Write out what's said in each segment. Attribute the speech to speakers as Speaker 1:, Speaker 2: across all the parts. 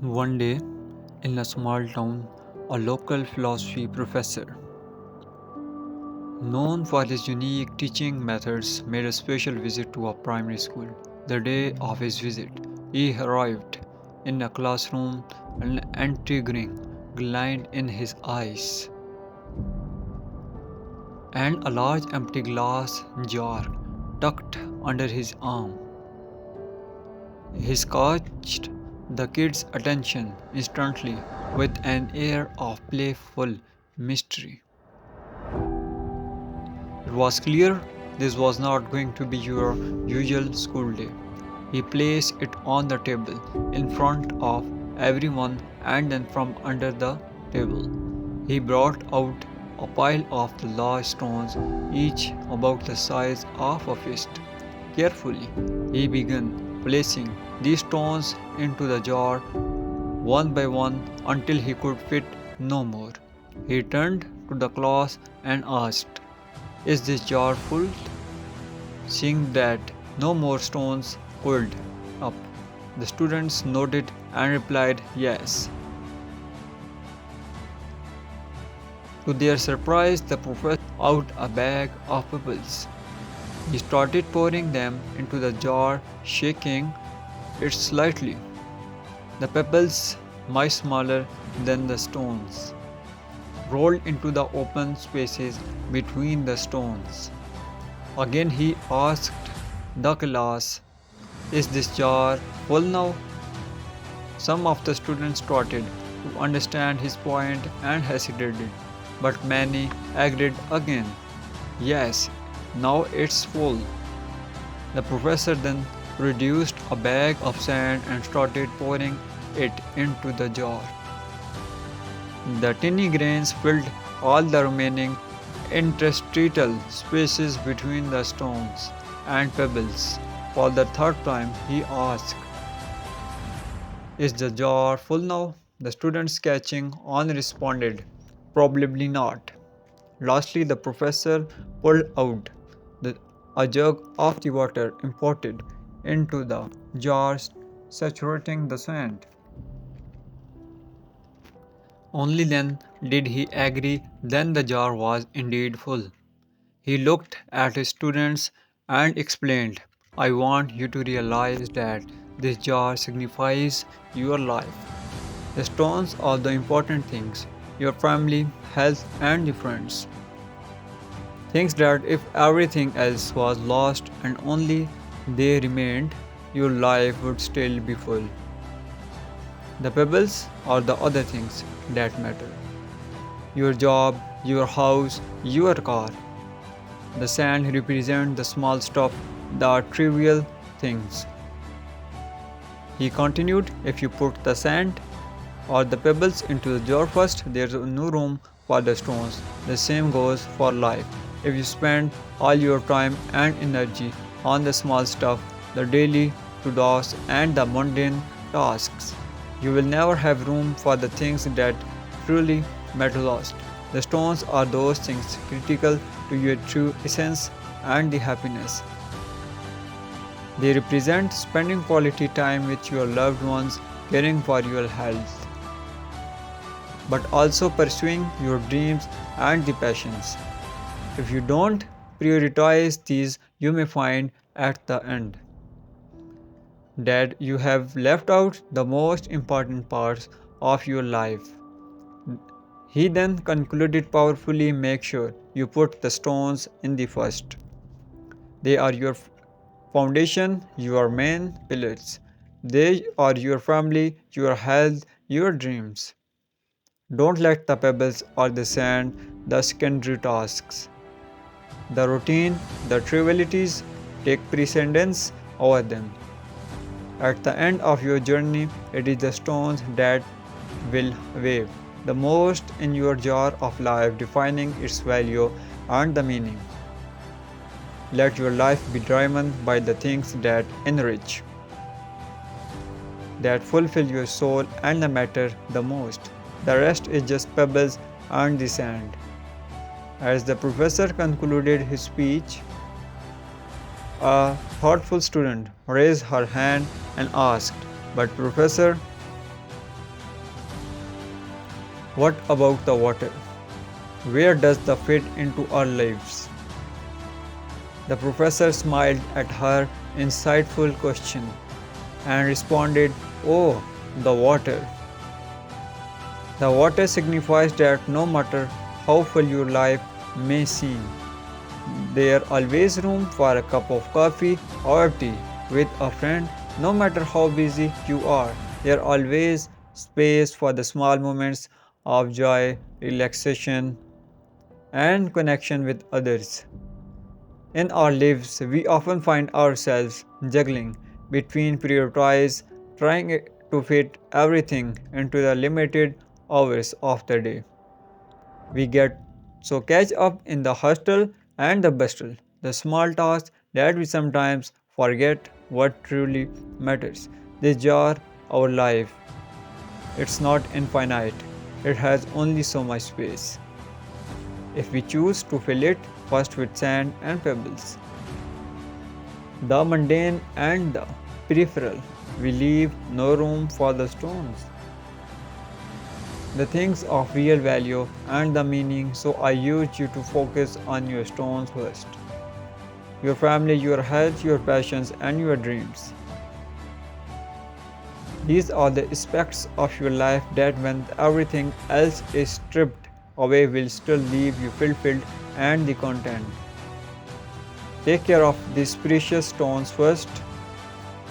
Speaker 1: One day, in a small town, a local philosophy professor, known for his unique teaching methods, made a special visit to a primary school. The day of his visit, he arrived in a classroom, an intriguing glint in his eyes, and a large empty glass jar tucked under his arm. He caught the kid's attention instantly with an air of playful mystery. It was clear this was not going to be your usual school day. He placed it on the table in front of everyone, and then from under the table he brought out a pile of the large stones, each about the size of a fist. Carefully, he began placing these stones into the jar one by one until he could fit no more. He turned to the class and asked, "Is this jar full?" Seeing that no more stones coiled up, the students nodded and replied yes. To their surprise, the professor out a bag of pebbles. He started pouring them into the jar, shaking it slightly. The pebbles, much smaller than the stones, rolled into the open spaces between the stones. Again he asked the class, "Is this jar full now?" Some of the students started to understand his point and hesitated, but many agreed again. Yes, now it's full. The professor then produced a bag of sand and started pouring it into the jar. The tiny grains filled all the remaining interstitial spaces between the stones and pebbles. For the third time, he asked, "Is the jar full now?" The students catching on responded, "Probably not." Lastly, the professor pulled out the, a jug of the water imported into the jars, saturating the sand. Only then did he agree then the jar was indeed full. He looked at his students and explained, "I want you to realize that this jar signifies your life. The stones are the important things, your family, health, and your friends. Things that if everything else was lost and only they remained, your life would still be full. The pebbles are the other things that matter. Your job, your house, your car. The sand represents the small stuff, the trivial things." He continued, "If you put the sand or the pebbles into the jar first, there's no room for the stones. The same goes for life. If you spend all your time and energy on the small stuff, the daily to-dos and the mundane tasks, you will never have room for the things that truly matter most. The stones are those things critical to your true essence and the happiness. They represent spending quality time with your loved ones, caring for your health, but also pursuing your dreams and the passions. If you don't prioritize these, you may find at the end that you have left out the most important parts of your life." He then concluded powerfully, "Make sure you put the stones in the first. They are your foundation, your main pillars. They are your family, your health, your dreams. Don't let the pebbles or the sand, the secondary tasks, the routine, the trivialities take precedence over them. At the end of your journey, it is the stones that will weigh the most in your jar of life, defining its value and the meaning. Let your life be driven by the things that enrich, that fulfill your soul and that matter the most. The rest is just pebbles and the sand." As the professor concluded his speech, a thoughtful student raised her hand and asked, "But professor, What about the water? Where does the fit into our lives? The professor smiled at her insightful question and responded, "Oh, the water. The water signifies that no matter how full your life may seem, there always room for a cup of coffee or tea with a friend. No matter how busy you are, there always space for the small moments of joy, relaxation, and connection with others. In our lives, we often find ourselves juggling between priorities, trying to fit everything into the limited hours of the day. We get so catch up in the hustle and the bustle, the small tasks that we sometimes forget what truly matters. They jar our life. It's not infinite. It has only so much space. If we choose to fill it first with sand and pebbles, the mundane and the peripheral, we leave no room for the stones, the things of real value and the meaning. So I urge you to focus on your stones first. Your family, your health, your passions, and your dreams. These are the aspects of your life that, when everything else is stripped away, will still leave you fulfilled and the content. Take care of these precious stones first.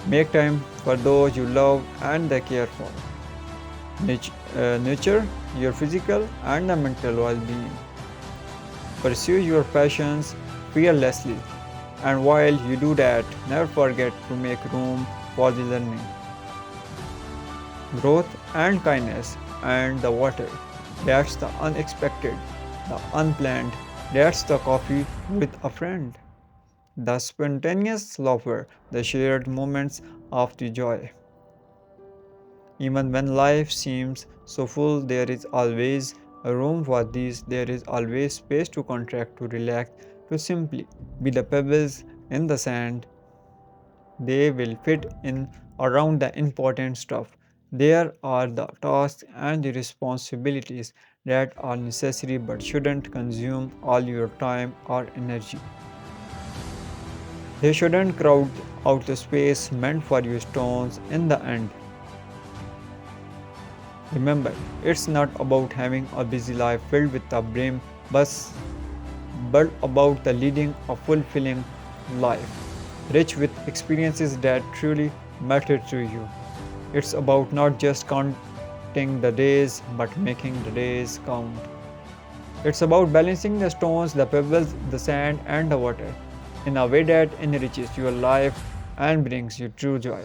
Speaker 1: Make time for those you love and they care for. Nurture your physical and the mental well being. Pursue your passions fearlessly. And while you do that, never forget to make room for the learning, growth, and kindness, and the water. That's the unexpected, the unplanned. That's the coffee with a friend, the spontaneous laughter, the shared moments of the joy. Even when life seems so full, there is always a room for these. There is always space to contract, to relax, to simply be the pebbles in the sand. They will fit in around the important stuff. There are the tasks and the responsibilities that are necessary but shouldn't consume all your time or energy. They shouldn't crowd out the space meant for your stones in the end. Remember, it's not about having a busy life filled with the brim, but about the leading a fulfilling life, rich with experiences that truly matter to you. It's about not just counting the days, but making the days count. It's about balancing the stones, the pebbles, the sand, and the water in a way that enriches your life and brings you true joy.